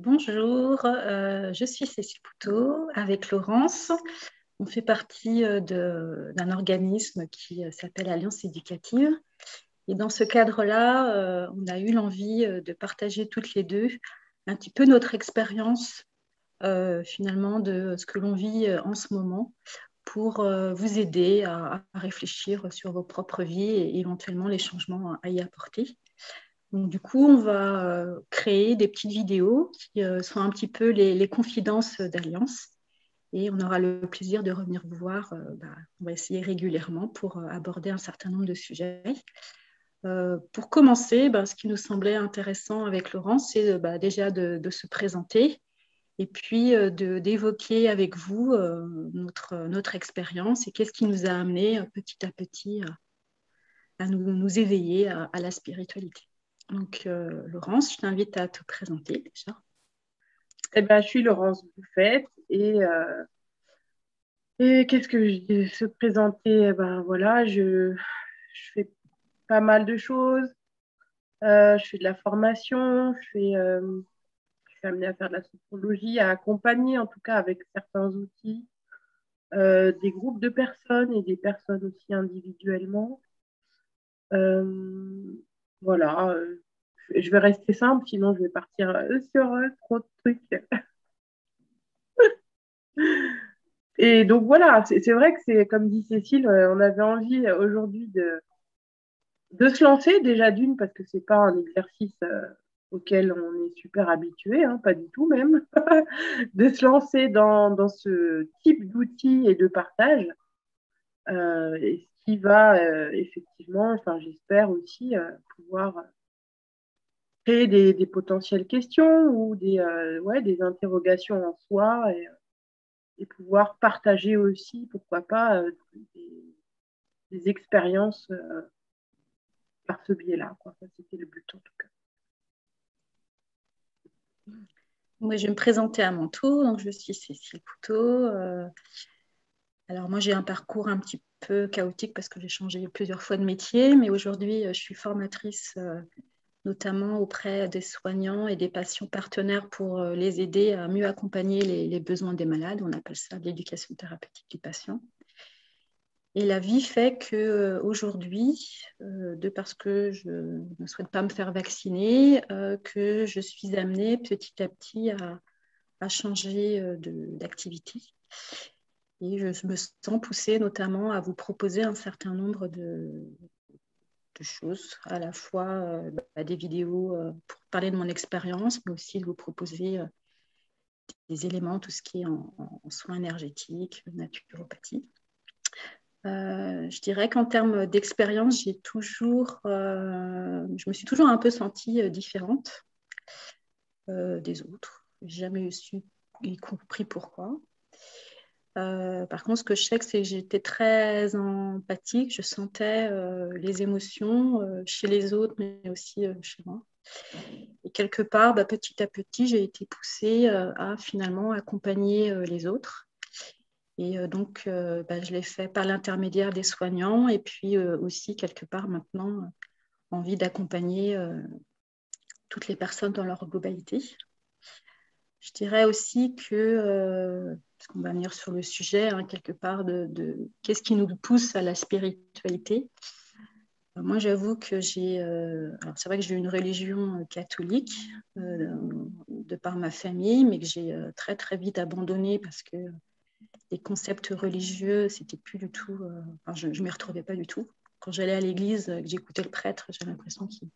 Bonjour, je suis Cécile Poutot avec Laurence. On fait partie d'un organisme qui s'appelle Alliance éducative. Et dans ce cadre-là, on a eu l'envie de partager toutes les deux un petit peu notre expérience finalement de ce que l'on vit en ce moment pour vous aider à réfléchir sur vos propres vies et éventuellement les changements à y apporter. Donc, du coup, on va créer des petites vidéos qui sont un petit peu les confidences d'Alliance. Et on aura le plaisir de revenir vous voir. On va essayer régulièrement pour aborder un certain nombre de sujets. Pour commencer, ce qui nous semblait intéressant avec Laurence, c'est déjà de se présenter et puis d'évoquer avec vous notre expérience et qu'est-ce qui nous a amené petit à petit à nous éveiller à la spiritualité. Donc, Laurence, je t'invite à te présenter déjà. Je suis Laurence Bouffette et qu'est-ce que je dis se présenter? Voilà, je fais pas mal de choses. Je fais de la formation, je suis amenée à faire de la sophrologie, à accompagner en tout cas avec certains outils des groupes de personnes et des personnes aussi individuellement. Euh, voilà, je vais rester simple, sinon je vais partir sur trop de trucs. Et donc voilà, c'est vrai que c'est comme dit Cécile, on avait envie aujourd'hui de se lancer déjà d'une parce que c'est pas un exercice auquel on est super habitué, hein, pas du tout même, de se lancer dans ce type d'outils et de partage, et ce qui va effectivement, enfin j'espère aussi pouvoir créer des potentielles questions ou des interrogations en soi et pouvoir partager aussi, pourquoi pas, des expériences par ce biais-là, quoi. Ça, c'était le but en tout cas. Moi, je vais me présenter à mon tour. Donc, je suis Cécile Poutot. Alors, moi, j'ai un parcours un petit peu chaotique parce que j'ai changé plusieurs fois de métier, mais aujourd'hui, je suis formatrice notamment auprès des soignants et des patients partenaires pour les aider à mieux accompagner les besoins des malades. On appelle ça l'éducation thérapeutique du patient. Et la vie fait qu'aujourd'hui, de parce que je ne souhaite pas me faire vacciner, que je suis amenée petit à petit à changer d'activité. Et je me sens poussée notamment à vous proposer un certain nombre de choses, à la fois des vidéos pour parler de mon expérience, mais aussi de vous proposer des éléments, tout ce qui est en soins énergétiques, naturopathie. Je dirais qu'en termes d'expérience, je me suis toujours un peu sentie différente des autres. J'ai jamais su y compris pourquoi. Par contre, ce que je sais, c'est que j'étais très empathique. Je sentais les émotions chez les autres, mais aussi chez moi. Et quelque part, petit à petit, j'ai été poussée à finalement accompagner les autres. Et donc, je l'ai fait par l'intermédiaire des soignants et puis aussi, quelque part, maintenant, envie d'accompagner toutes les personnes dans leur globalité. Je dirais aussi que, parce qu'on va venir sur le sujet, hein, quelque part, de qu'est-ce qui nous pousse à la spiritualité. Moi, j'avoue que alors c'est vrai que j'ai une religion catholique de par ma famille, mais que j'ai très, très vite abandonné parce que les concepts religieux, c'était plus du tout. Je ne m'y retrouvais pas du tout. Quand j'allais à l'église, que j'écoutais le prêtre, j'avais l'impression qu'il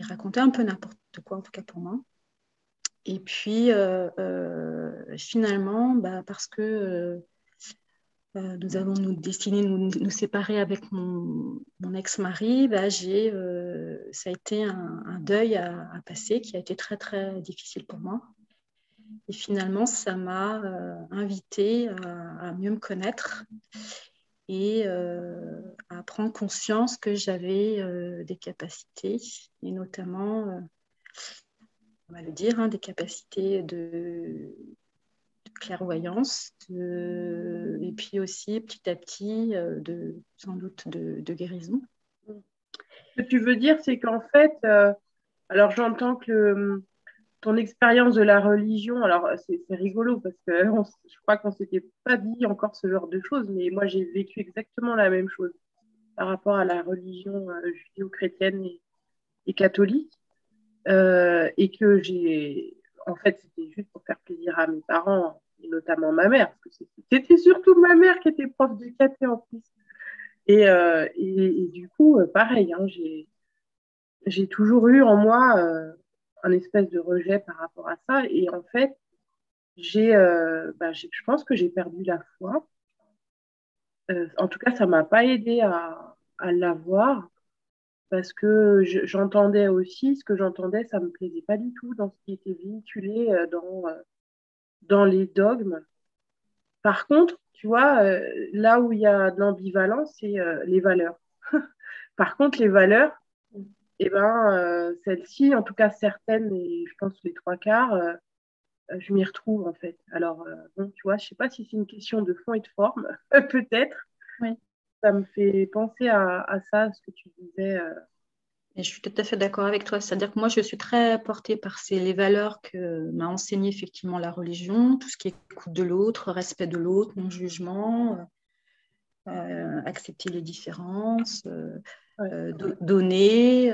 racontait un peu n'importe quoi, en tout cas pour moi. Et puis, finalement, parce que nous avons décidé de nous séparer avec mon ex-mari, ça a été un deuil à passer qui a été très, très difficile pour moi. Et finalement, ça m'a invitée à mieux me connaître et à prendre conscience que j'avais des capacités, et notamment, on va le dire, hein, des capacités de clairvoyance, et puis aussi petit à petit, sans doute de guérison. Ce que tu veux dire, c'est qu'en fait, alors j'entends que ton expérience de la religion, alors c'est rigolo parce que je crois qu'on s'était pas dit encore ce genre de choses, mais moi j'ai vécu exactement la même chose par rapport à la religion judéo-chrétienne et catholique. Et que en fait, c'était juste pour faire plaisir à mes parents, et notamment ma mère, parce que c'était surtout ma mère qui était prof de caté en plus. Et du coup, pareil, hein, j'ai toujours eu en moi un espèce de rejet par rapport à ça. Et en fait, je pense que j'ai perdu la foi. En tout cas, ça m'a pas aidé à l'avoir parce que j'entendais aussi, ce que j'entendais, ça me plaisait pas du tout dans ce qui était véhiculé dans les dogmes. Par contre, tu vois, là où il y a de l'ambivalence, c'est les valeurs. Par contre, les valeurs, eh ben, celles-ci, en tout cas certaines, et je pense les trois quarts, je m'y retrouve en fait. Alors, bon, tu vois, je sais pas si c'est une question de fond et de forme, peut-être. Oui. Ça me fait penser à ça, ce que tu disais. Et je suis tout à fait d'accord avec toi. C'est-à-dire que moi, je suis très portée par les valeurs que m'a enseigné effectivement la religion, tout ce qui est écoute de l'autre, respect de l'autre, non-jugement, accepter les différences, Ouais. donner,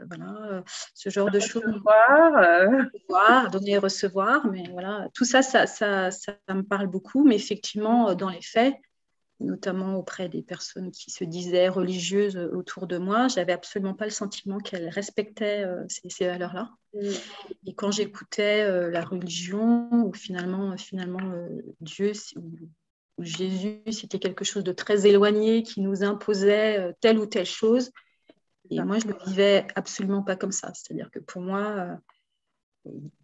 voilà, ce genre de choses. Recevoir, Donner et recevoir, mais voilà, tout ça, ça me parle beaucoup, mais effectivement, dans les faits, notamment auprès des personnes qui se disaient religieuses autour de moi, j'avais absolument pas le sentiment qu'elles respectaient ces valeurs-là. Et quand j'écoutais la religion, ou finalement Dieu ou Jésus, c'était quelque chose de très éloigné qui nous imposait telle ou telle chose. Et moi, je ne le vivais absolument pas comme ça. C'est-à-dire que pour moi,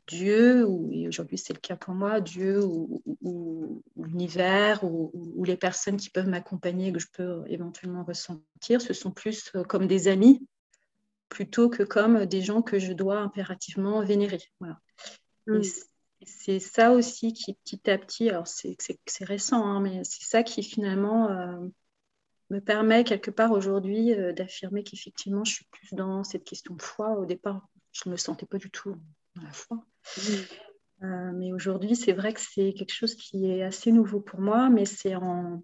Dieu, et aujourd'hui c'est le cas pour moi, Dieu ou l'univers ou les personnes qui peuvent m'accompagner, que je peux éventuellement ressentir, ce sont plus comme des amis plutôt que comme des gens que je dois impérativement vénérer. Voilà. Et c'est ça aussi qui petit à petit, alors c'est récent, hein, mais c'est ça qui finalement me permet quelque part aujourd'hui d'affirmer qu'effectivement je suis plus dans cette question de foi. Au départ, je ne me sentais pas du tout dans la foi. Mais aujourd'hui, c'est vrai que c'est quelque chose qui est assez nouveau pour moi, mais c'est en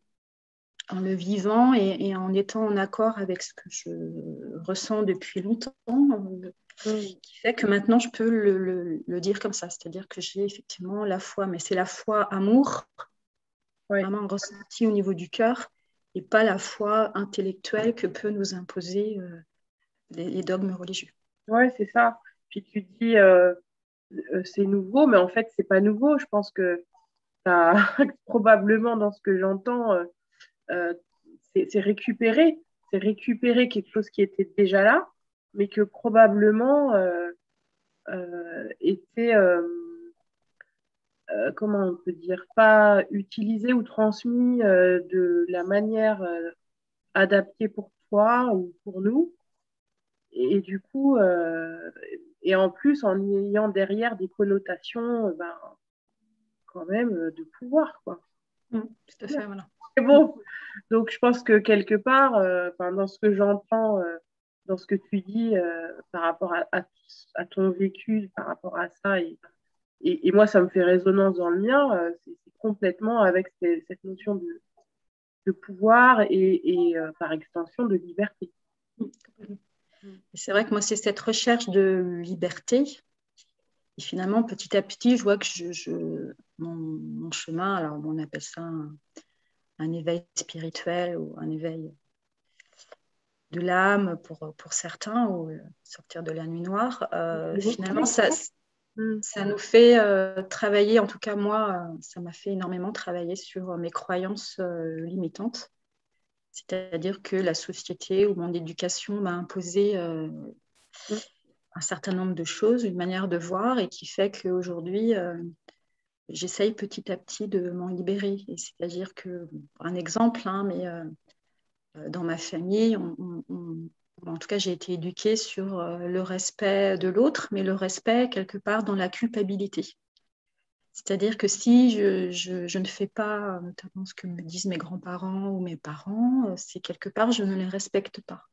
le vivant et en étant en accord avec ce que je ressens depuis longtemps, qui fait que maintenant je peux le dire comme ça. C'est-à-dire que j'ai effectivement la foi, mais c'est la foi amour, vraiment ressenti au niveau du cœur, et pas la foi intellectuelle que peut nous imposer les dogmes religieux. Ouais, c'est ça. Puis tu dis, c'est nouveau, mais en fait, c'est pas nouveau. Je pense que probablement dans ce que j'entends, c'est récupérer. C'est récupérer quelque chose qui était déjà là, mais que probablement était, comment on peut dire, pas utilisé ou transmis de la manière adaptée pour toi ou pour nous. Et du coup, et en plus en ayant derrière des connotations, quand même, de pouvoir, quoi. Tout à fait, voilà. C'est bon. Donc, je pense que quelque part, dans ce que j'entends, dans ce que tu dis par rapport à ton vécu, par rapport à ça, et moi, ça me fait résonance dans le mien, c'est complètement avec cette notion de pouvoir et par extension de liberté. C'est vrai que moi, c'est cette recherche de liberté. Et finalement, petit à petit, je vois que mon chemin, alors on appelle ça un éveil spirituel ou un éveil de l'âme pour certains, ou sortir de la nuit noire, finalement, ça nous fait travailler, en tout cas moi, ça m'a fait énormément travailler sur mes croyances limitantes. C'est-à-dire que la société ou mon éducation m'a imposé un certain nombre de choses, une manière de voir, et qui fait qu'aujourd'hui, j'essaye petit à petit de m'en libérer. Et c'est-à-dire que, un exemple, hein, mais dans ma famille, en tout cas, j'ai été éduquée sur le respect de l'autre, mais le respect quelque part dans la culpabilité. C'est-à-dire que si je ne fais pas notamment ce que me disent mes grands-parents ou mes parents, c'est quelque part, je ne les respecte pas.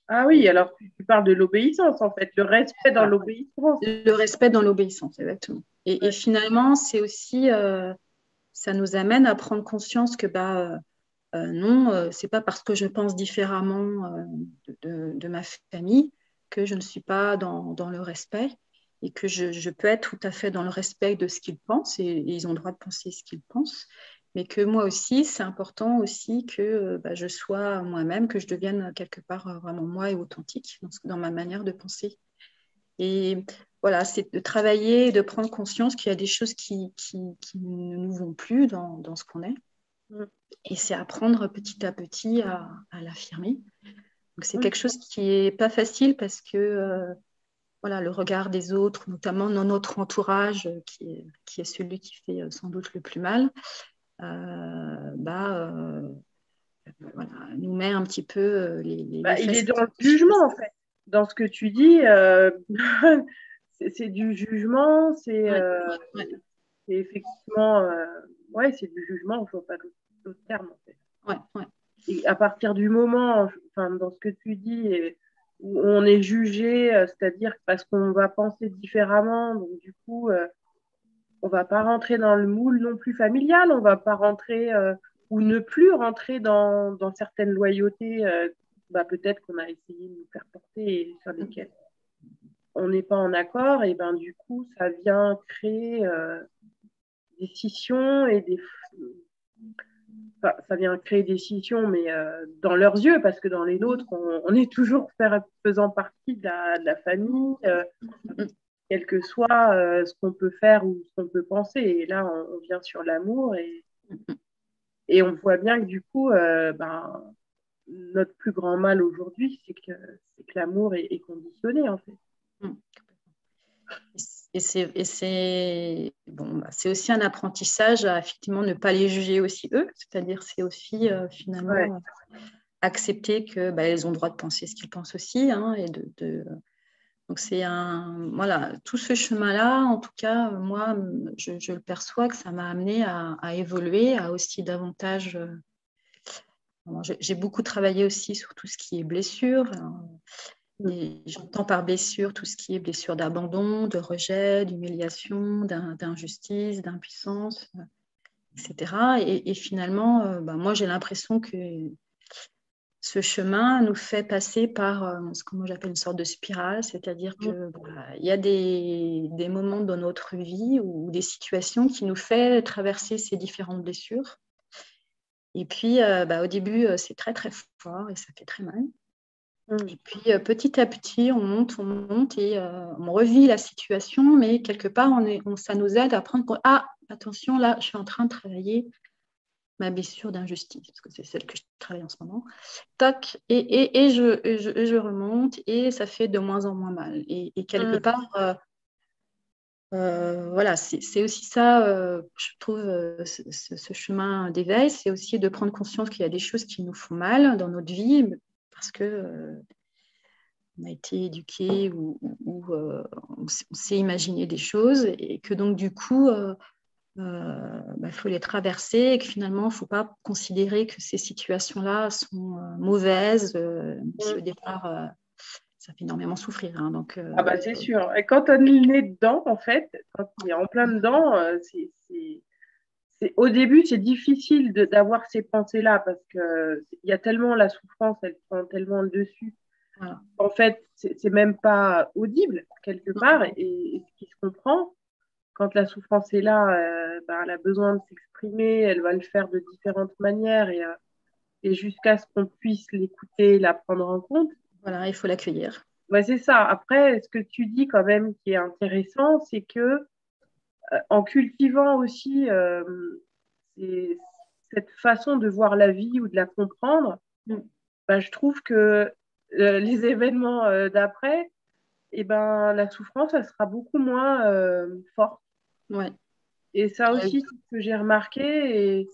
Ah oui, alors tu parles de l'obéissance, en fait, le respect dans Voilà. l'obéissance. Le respect dans l'obéissance, exactement. Et Ouais. finalement, c'est aussi, ça nous amène à prendre conscience que non, c'est pas parce que je pense différemment de ma famille que je ne suis pas dans le respect et que je peux être tout à fait dans le respect de ce qu'ils pensent et ils ont le droit de penser ce qu'ils pensent, mais que moi aussi, c'est important aussi que je sois moi-même, que je devienne quelque part vraiment moi et authentique dans ma manière de penser. Et voilà, c'est de travailler et de prendre conscience qu'il y a des choses qui ne nous vont plus dans ce qu'on est. Mm. Et c'est apprendre petit à petit à l'affirmer. Donc c'est Oui. quelque chose qui n'est pas facile parce que voilà, le regard des autres, notamment dans notre entourage, qui est celui qui fait sans doute le plus mal, euh, bah, euh, voilà, nous met un petit peu les Il est fesses. dans le jugement, en fait. Dans ce que tu dis, c'est du jugement, Ouais, ouais, c'est effectivement, ouais, c'est du jugement, je vois pas d'autre terme, en fait. ouais, ouais. Et à partir du moment, enfin, dans ce que tu dis, où on est jugé, c'est-à-dire parce qu'on va penser différemment, donc du coup, on va pas rentrer dans le moule non plus familial, on va pas rentrer ou ne plus rentrer dans certaines loyautés, peut-être qu'on a essayé de nous faire porter et sur lesquelles on n'est pas en accord, et ben du coup, ça vient créer des scissions et enfin, ça vient créer des scissions, mais dans leurs yeux, parce que dans les nôtres, on est toujours faisant partie de la famille, quel que soit ce qu'on peut faire ou ce qu'on peut penser. Et là, on vient sur l'amour et on voit bien que du coup, notre plus grand mal aujourd'hui, c'est que l'amour est conditionné, en fait. Et c'est bon, c'est aussi un apprentissage à effectivement ne pas les juger aussi eux, c'est-à-dire c'est aussi Ouais. finalement accepter que elles ont le droit de penser ce qu'ils pensent aussi, hein, et donc c'est voilà, tout ce chemin-là, en tout cas moi je le perçois que ça m'a amené à évoluer, à aussi davantage. J'ai beaucoup travaillé aussi sur tout ce qui est blessure. Et j'entends par blessure tout ce qui est blessure d'abandon, de rejet, d'humiliation, d'injustice, d'impuissance, etc. Et finalement, moi, j'ai l'impression que ce chemin nous fait passer par ce que moi j'appelle une sorte de spirale, c'est-à-dire que il y a des moments dans notre vie ou des situations qui nous fait traverser ces différentes blessures. Et puis, au début, c'est très, très fort et ça fait très mal. Et puis petit à petit, on monte et on revit la situation, mais quelque part, ça nous aide à prendre. Ah, attention, là, je suis en train de travailler ma blessure d'injustice, parce que c'est celle que je travaille en ce moment. Tac, et je remonte et ça fait de moins en moins mal. Et quelque part, voilà, c'est aussi ça, je trouve, ce chemin d'éveil, c'est aussi de prendre conscience qu'il y a des choses qui nous font mal dans notre vie, parce que on a été éduqué ou on s'est imaginé des choses et que donc du coup, faut les traverser et que finalement, il ne faut pas considérer que ces situations-là sont mauvaises, si au départ, ça fait énormément souffrir. Hein, donc, Ah bah c'est sûr. Et quand on est né dedans, en fait, quand on est en plein dedans, au début, c'est difficile d'avoir ces pensées-là parce que il y a tellement la souffrance, elle prend tellement le dessus. voilà. En fait, c'est même pas audible quelque part et ce qui se comprend, quand la souffrance est là, elle a besoin de s'exprimer, elle va le faire de différentes manières et jusqu'à ce qu'on puisse l'écouter, la prendre en compte. Voilà, il faut l'accueillir. Ouais, c'est ça. Après, ce que tu dis quand même qui est intéressant, c'est que en cultivant aussi ces- cette façon de voir la vie ou de la comprendre, je trouve que les événements d'après, la souffrance, elle sera beaucoup moins forte. Ouais. Et ça Et, aussi, c'est ce que j'ai remarqué.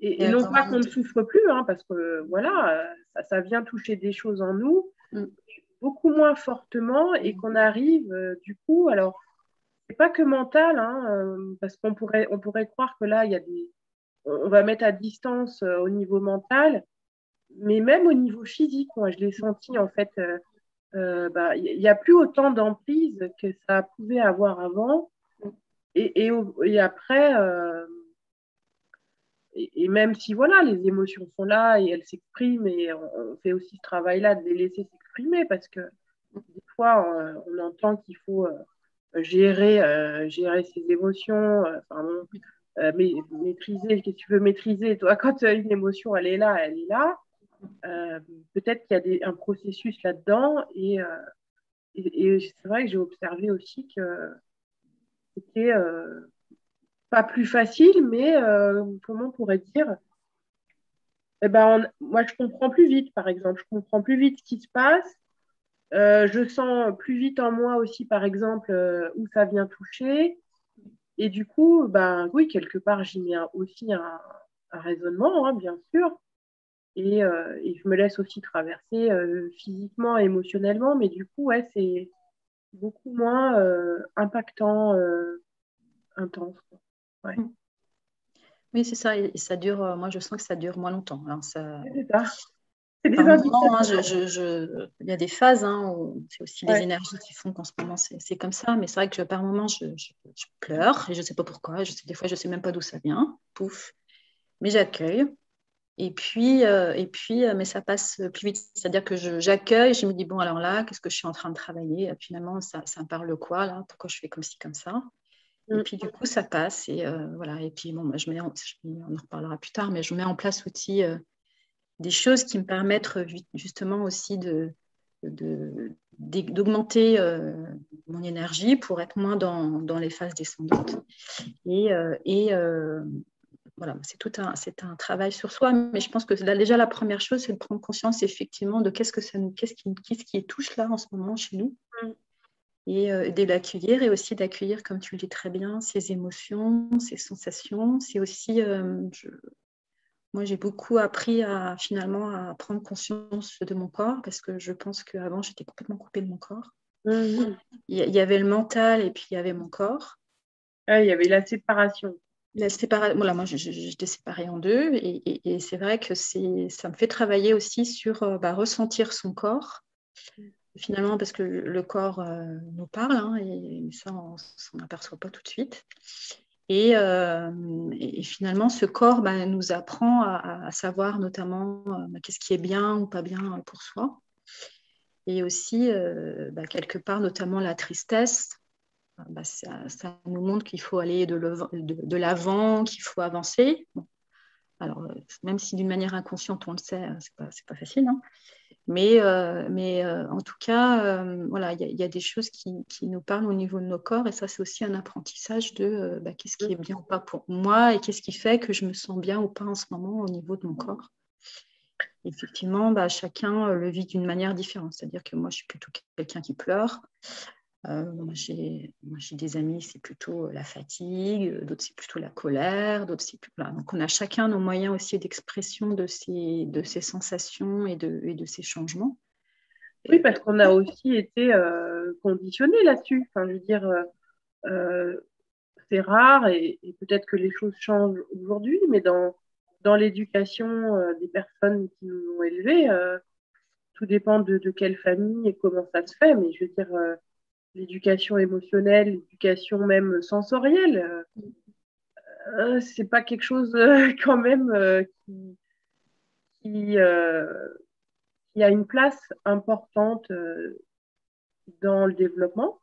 Et non pas attends, qu'on ne souffre plus, hein, parce que voilà, ça vient toucher des choses en nous beaucoup moins fortement et qu'on arrive du coup, alors c'est pas que mental, hein, parce qu'on pourrait croire que là, il y a on va mettre à distance au niveau mental, mais même au niveau physique, moi, je l'ai senti, en fait, il n'y a plus autant d'emprise que ça pouvait avoir avant. Et après, et même si voilà, les émotions sont là et elles s'expriment, et on fait aussi ce travail-là de les laisser s'exprimer, parce que des fois, on entend qu'il faut gérer ses émotions, maîtriser, qu'est-ce que tu veux maîtriser, toi, quand une émotion, elle est là, elle est là. Euh, Peut-être qu'il y a un processus là-dedans, et c'est vrai que j'ai observé aussi que c'était pas plus facile, mais comment on pourrait dire, eh ben, moi, je comprends plus vite, par exemple. Je comprends plus vite ce qui se passe. Je sens plus vite en moi aussi, par exemple, où ça vient toucher. Et du coup, ben, oui, quelque part, j'y mets aussi un raisonnement, hein, bien sûr. Et je me laisse aussi traverser physiquement, émotionnellement. Mais du coup, ouais, c'est beaucoup moins impactant, intense, quoi. Ouais, Oui, c'est ça. Et ça dure, moi, je sens que ça dure moins longtemps. Alors, c'est ça. C'est des par moment, hein, indicateurs. il y a des phases, hein, où c'est aussi les Ouais. énergies qui font qu'en ce moment, c'est comme ça. Mais c'est vrai que par moment, je pleure et je ne sais pas pourquoi. Des fois, je ne sais même pas d'où ça vient. Pouf. Mais j'accueille. Mais ça passe plus vite. C'est-à-dire que j'accueille, je me dis, bon, alors là, qu'est-ce que je suis en train de travailler? Finalement, ça me parle quoi, là? Pourquoi je fais comme ci, comme ça? Et Mm. puis, du coup, ça passe. Et voilà. Et puis, bon, moi, on en reparlera plus tard, mais je mets en place aussi des choses qui me permettent justement aussi d'augmenter mon énergie pour être moins dans les phases descendantes. Et voilà, c'est un travail sur soi, mais je pense que là, déjà la première chose, c'est de prendre conscience effectivement de qu'est-ce qui touche là en ce moment chez nous, Mm. et de l'accueillir, et aussi d'accueillir, comme tu le dis très bien, ses émotions, ses sensations. C'est aussi, moi j'ai beaucoup appris finalement à prendre conscience de mon corps, parce que je pense qu'avant j'étais complètement coupée de mon corps. Mm. Il y avait le mental et puis il y avait mon corps. Ouais, il y avait la séparation. Voilà, moi, j'étais séparée en deux, et c'est vrai que ça me fait travailler aussi sur ressentir son corps, finalement, parce que le corps nous parle, hein, et ça, on s'en aperçoit pas tout de suite. Et finalement, ce corps nous apprend à savoir notamment qu'est-ce qui est bien ou pas bien pour soi. Et aussi, quelque part, notamment la tristesse. Ça nous montre qu'il faut aller de l'avant, qu'il faut avancer. Bon, alors, même si d'une manière inconsciente, on le sait, c'est pas facile, hein. Mais en tout cas, voilà, il y a des choses qui nous parlent au niveau de nos corps, et ça, c'est aussi un apprentissage de qu'est-ce qui est bien ou pas pour moi, et qu'est-ce qui fait que je me sens bien ou pas en ce moment au niveau de mon corps. Effectivement, chacun le vit d'une manière différente. C'est-à-dire que moi, je suis plutôt quelqu'un qui pleure. Moi, j'ai des amis, c'est plutôt la fatigue, d'autres, c'est plutôt la colère, d'autres, c'est plus... Voilà. Donc, on a chacun nos moyens aussi d'expression de ces sensations et de ces changements. Oui, parce qu'on a aussi été conditionné là-dessus. Enfin, je veux dire, euh, c'est rare, et peut-être que les choses changent aujourd'hui, mais dans l'éducation des personnes qui nous ont élevés, tout dépend de quelle famille et comment ça se fait. Mais je veux dire, l'éducation émotionnelle, l'éducation même sensorielle, c'est pas quelque chose quand même qui, euh, qui a une place importante dans le développement,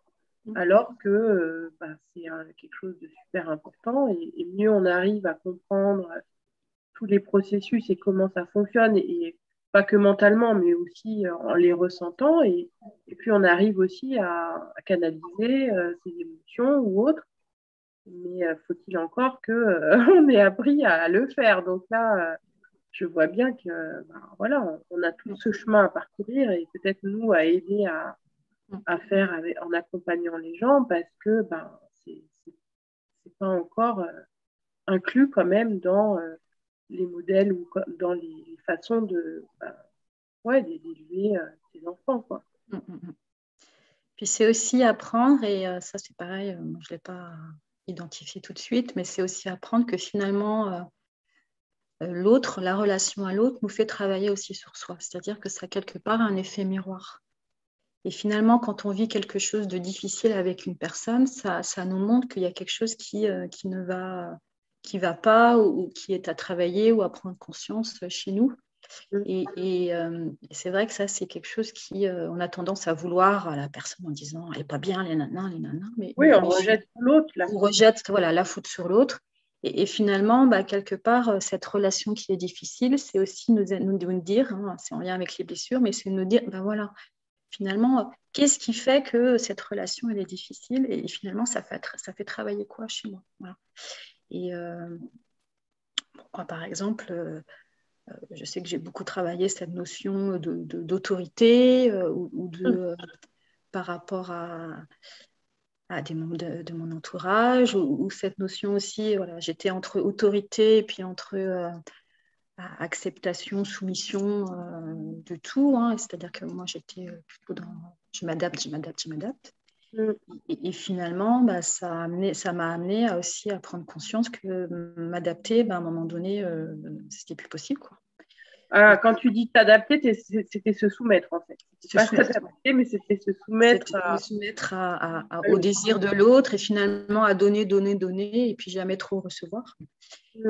alors que c'est quelque chose de super important, et mieux on arrive à comprendre tous les processus et comment ça fonctionne, et pas que mentalement, mais aussi en les ressentant, et puis on arrive aussi à canaliser ses émotions ou autres, mais faut-il encore que on ait appris à le faire. Donc là, je vois bien que voilà, on a tout ce chemin à parcourir, et peut-être nous à aider à faire en accompagnant les gens, parce que c'est pas encore inclus quand même dans les modèles ou dans les façons d'élever ses enfants, quoi. Puis c'est aussi apprendre, et ça c'est pareil, moi, je ne l'ai pas identifié tout de suite, mais c'est aussi apprendre que finalement, l'autre, la relation à l'autre nous fait travailler aussi sur soi. C'est-à-dire que ça a quelque part un effet miroir. Et finalement, quand on vit quelque chose de difficile avec une personne, ça nous montre qu'il y a quelque chose qui ne va pas ou qui est à travailler ou à prendre conscience chez nous. Et c'est vrai que ça, c'est quelque chose on a tendance à vouloir à la personne en disant « elle n'est pas bien, les nanas, mais Oui, on rejette l'autre, là. on rejette la faute sur l'autre. Et finalement, quelque part, cette relation qui est difficile, c'est aussi nous dire, hein, c'est en lien avec les blessures, mais c'est nous dire, voilà, finalement, qu'est-ce qui fait que cette relation, elle est difficile? Et finalement, ça fait travailler quoi chez moi? Voilà. Et moi, par exemple, je sais que j'ai beaucoup travaillé cette notion d'autorité par rapport à des membres de mon entourage, ou cette notion aussi, voilà, j'étais entre autorité et puis entre acceptation, soumission de tout, hein, c'est-à-dire que moi j'étais plutôt dans je m'adapte. Et finalement, ça m'a amené aussi à prendre conscience que m'adapter, à un moment donné, c'était plus possible, quoi. Quand tu dis t'adapter, c'était se soumettre, en fait. C'était pas s'adapter, mais c'était se soumettre me soumettre au désir de l'autre et finalement à donner et puis jamais trop recevoir.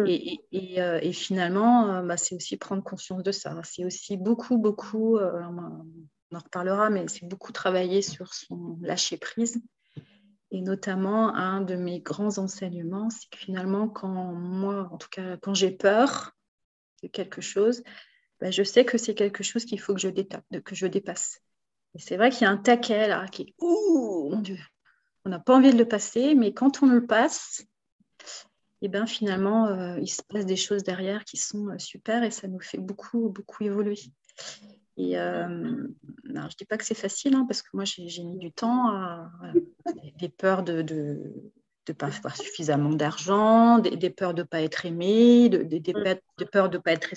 Et finalement, c'est aussi prendre conscience de ça. C'est aussi beaucoup, on en reparlera, mais c'est beaucoup travailler sur son lâcher-prise. Et notamment, un de mes grands enseignements, c'est que finalement, en tout cas, quand j'ai peur de quelque chose, je sais que c'est quelque chose qu'il faut que je dépasse. Et c'est vrai qu'il y a un taquet là qui est ouh, mon Dieu, on n'a pas envie de le passer, mais quand on le passe, et finalement, il se passe des choses derrière qui sont super et ça nous fait beaucoup, beaucoup évoluer. Et je ne dis pas que c'est facile, hein, parce que moi, j'ai mis du temps des peurs de ne pas avoir suffisamment d'argent, des peurs de ne pas être aimé, des peurs de ne pas être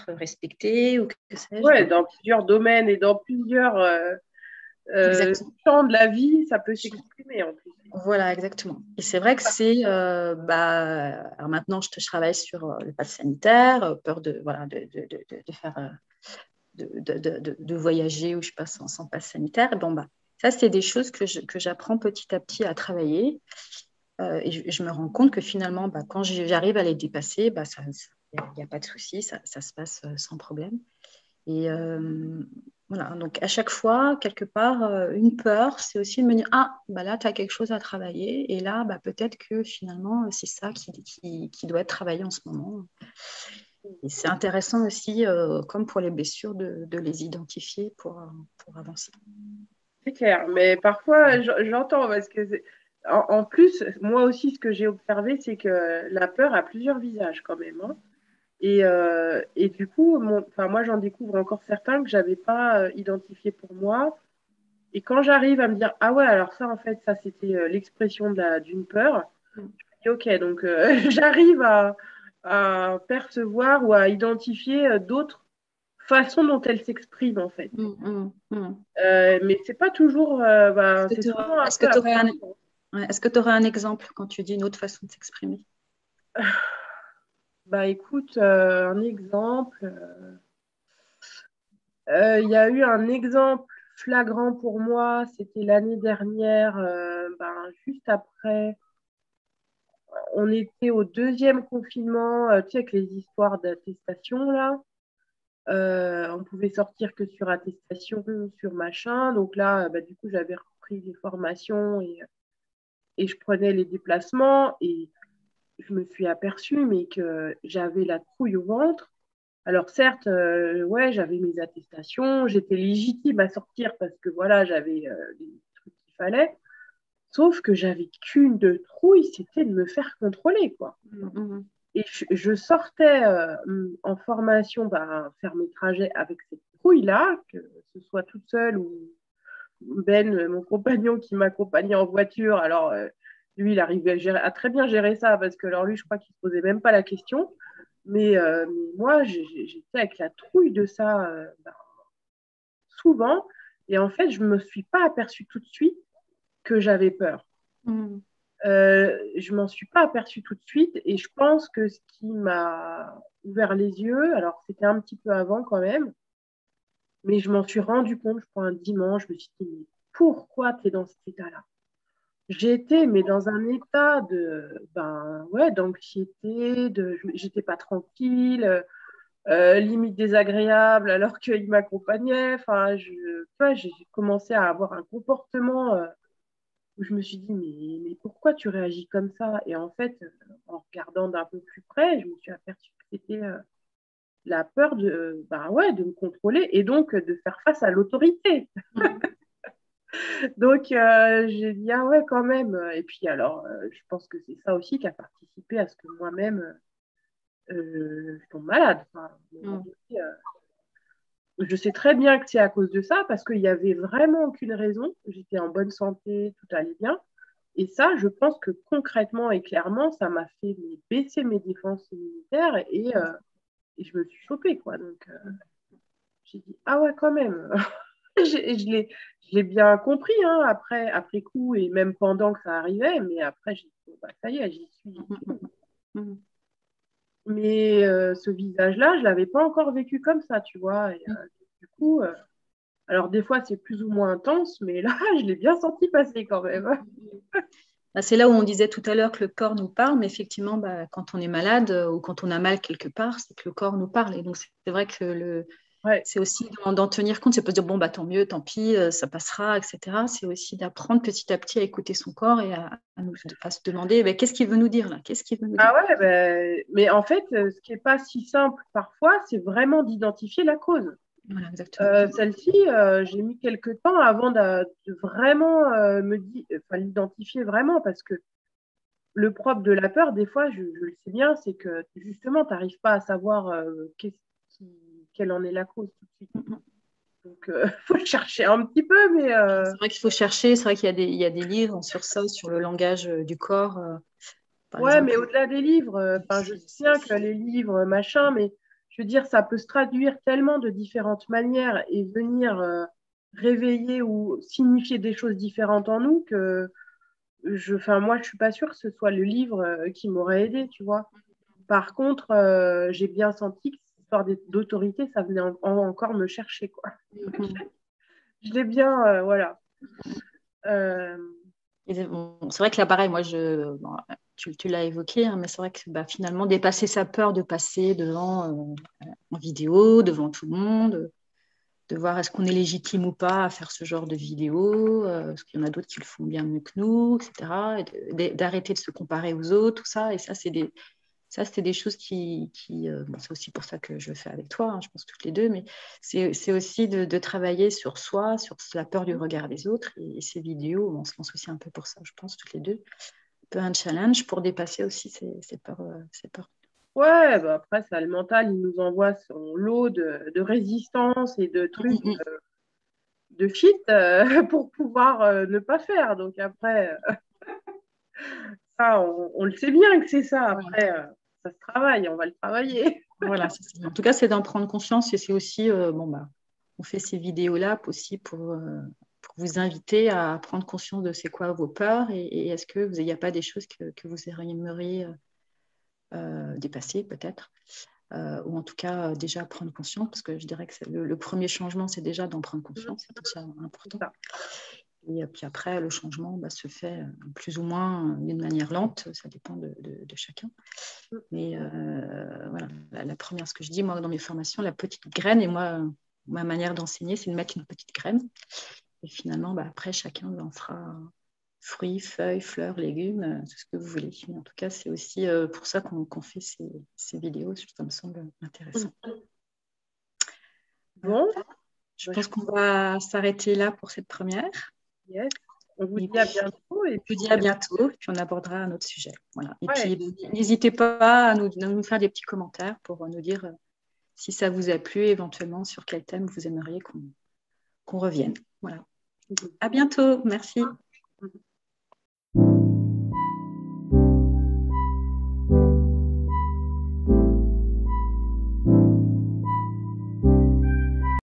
respecté, ou que sais-je. Ouais, dans plusieurs domaines et dans plusieurs champs de la vie, ça peut s'exprimer en plus. Voilà, exactement. Et c'est vrai que c'est... alors maintenant, je travaille sur le pass sanitaire, peur de faire... de voyager où je passe sans passe sanitaire. Ça, c'est des choses que j'apprends petit à petit à travailler. Et je me rends compte que finalement, quand j'arrive à les dépasser, il n'y a pas de souci, ça se passe sans problème. Et voilà, donc à chaque fois, quelque part, une peur, c'est aussi de me dire, là, tu as quelque chose à travailler. Et là, peut-être que finalement, c'est ça qui doit être travaillé en ce moment. Et c'est intéressant aussi, comme pour les blessures, de les identifier pour avancer. C'est clair, mais parfois, j'entends, parce que en plus, moi aussi, ce que j'ai observé, c'est que la peur a plusieurs visages quand même, hein. Et du coup, moi, j'en découvre encore certains que je n'avais pas identifiés pour moi. Et quand j'arrive à me dire, ah ouais, alors ça, en fait, ça, c'était l'expression d'une peur, je me dis, ok, donc j'arrive à percevoir ou à identifier d'autres façons dont elle s'exprime, en fait. Mais c'est pas toujours. C'est souvent un peu Est-ce que tu aurais un exemple quand tu dis une autre façon de s'exprimer? Écoute, un exemple. Il y a eu un exemple flagrant pour moi, c'était l'année dernière, juste après. On était au deuxième confinement, tu sais, avec les histoires d'attestation, là. On pouvait sortir que sur attestation, sur machin. Donc là, du coup, j'avais repris les formations et je prenais les déplacements. Et je me suis aperçue, mais que j'avais la trouille au ventre. Alors certes, ouais, j'avais mes attestations, j'étais légitime à sortir parce que voilà, j'avais les trucs qu'il fallait. Sauf que j'avais qu'une de trouille, c'était de me faire contrôler, quoi. Et je sortais en formation, faire mes trajets avec cette trouille-là, que ce soit toute seule ou Ben, mon compagnon qui m'accompagnait en voiture. Alors, lui, il arrivait à très bien gérer ça parce que, alors, lui, je crois qu'il ne se posait même pas la question. Mais moi, j'étais avec la trouille de ça souvent. Et en fait, je ne me suis pas aperçue tout de suite que j'avais peur. Je m'en suis pas aperçue tout de suite et je pense que ce qui m'a ouvert les yeux. Alors, c'était un petit peu avant quand même, mais je m'en suis rendu compte, je crois, un dimanche. Je me suis dit, mais pourquoi tu es dans cet état-là? J'étais, mais dans un état d'anxiété, j'étais pas tranquille, limite désagréable alors qu'il m'accompagnait. Enfin, tu vois, j'ai commencé à avoir un comportement où je me suis dit, mais pourquoi tu réagis comme ça? Et en fait, en regardant d'un peu plus près, je me suis aperçue que c'était la peur de me contrôler et donc de faire face à l'autorité. Donc, j'ai dit, ah ouais, quand même. Et puis, alors, je pense que c'est ça aussi qui a participé à ce que moi-même, je tombe malade. Enfin, je sais très bien que c'est à cause de ça, parce qu'il n'y avait vraiment aucune raison. J'étais en bonne santé, tout allait bien. Et ça, je pense que concrètement et clairement, ça m'a fait baisser mes défenses immunitaires et je me suis chopée, quoi. Donc, j'ai dit, ah ouais, quand même. Je l'ai bien compris hein, après coup et même pendant que ça arrivait, mais après, j'ai dit, bon, bah, ça y est, j'y suis. Mais ce visage-là, je ne l'avais pas encore vécu comme ça, tu vois. Et, du coup, alors des fois, c'est plus ou moins intense, mais là, je l'ai bien senti passer quand même. C'est là où on disait tout à l'heure que le corps nous parle, mais effectivement, quand on est malade ou quand on a mal quelque part, c'est que le corps nous parle. Et donc, c'est vrai que c'est aussi d'en tenir compte. C'est pas se dire, bon, tant mieux, tant pis, ça passera, etc. C'est aussi d'apprendre petit à petit à écouter son corps et à se demander, qu'est-ce qu'il veut nous dire là? Qu'est-ce qu'il veut nous dire? Ah ouais, mais en fait, ce qui n'est pas si simple parfois, c'est vraiment d'identifier la cause. Voilà, exactement. Celle-ci, j'ai mis quelques temps avant de vraiment l'identifier vraiment, parce que le propre de la peur, des fois, je le sais bien, c'est que justement, tu n'arrives pas à savoir quelle en est la cause tout de suite. Donc, il faut chercher un petit peu, mais... C'est vrai qu'il faut chercher, c'est vrai qu'il y a des livres sur ça, sur le langage du corps. Par Ouais, exemple. mais au-delà des livres, je sais bien que les livres, machin, mais je veux dire, ça peut se traduire tellement de différentes manières et venir réveiller ou signifier des choses différentes en nous que moi, je suis pas sûre que ce soit le livre qui m'aurait aidé, tu vois. Par contre, j'ai bien senti que cette histoire d'autorité, ça venait encore me chercher, quoi. Je l'ai bien, voilà. C'est vrai que là, pareil, moi, tu l'as évoqué, hein, mais c'est vrai que finalement, dépasser sa peur de passer devant en vidéo, devant tout le monde, de voir est-ce qu'on est légitime ou pas à faire ce genre de vidéo, parce qu'il y en a d'autres qui le font bien mieux que nous, etc. Et d'arrêter de se comparer aux autres, tout ça. Et ça, c'est des choses qui c'est aussi pour ça que je le fais avec toi, hein, je pense toutes les deux, mais c'est aussi de travailler sur soi, sur la peur du regard des autres. Et ces vidéos, on se lance aussi un peu pour ça, je pense, toutes les deux. Un peu un challenge pour dépasser aussi ces peurs. Ouais, après, ça, le mental, il nous envoie son lot de résistance et de trucs, de shit pour pouvoir ne pas faire. Donc après, ça, on le sait bien que c'est ça. Après, ça se travaille, on va le travailler. Voilà, en tout cas, c'est d'en prendre conscience et c'est aussi, on fait ces vidéos-là aussi pour vous inviter à prendre conscience de c'est quoi vos peurs et est-ce qu'il n'y a pas des choses que vous aimeriez dépasser peut-être ou en tout cas déjà prendre conscience parce que je dirais que le premier changement, c'est déjà d'en prendre conscience, c'est déjà important. Et puis après, le changement se fait plus ou moins d'une manière lente, ça dépend de chacun. Mais voilà, la première, ce que je dis, moi, dans mes formations, la petite graine, et moi, ma manière d'enseigner, c'est de mettre une petite graine. Et finalement, après, chacun en fera fruits, feuilles, fleurs, légumes, tout ce que vous voulez. Mais en tout cas, c'est aussi pour ça qu'on fait ces vidéos, ça me semble intéressant. Bon, je pense qu'on va s'arrêter là pour cette première. Yes. On vous dit à bientôt. Et puis, à bientôt, puis on abordera un autre sujet. Voilà. Et puis, n'hésitez pas à nous faire des petits commentaires pour nous dire si ça vous a plu, éventuellement sur quel thème vous aimeriez qu'on revienne. Voilà. À bientôt. Merci.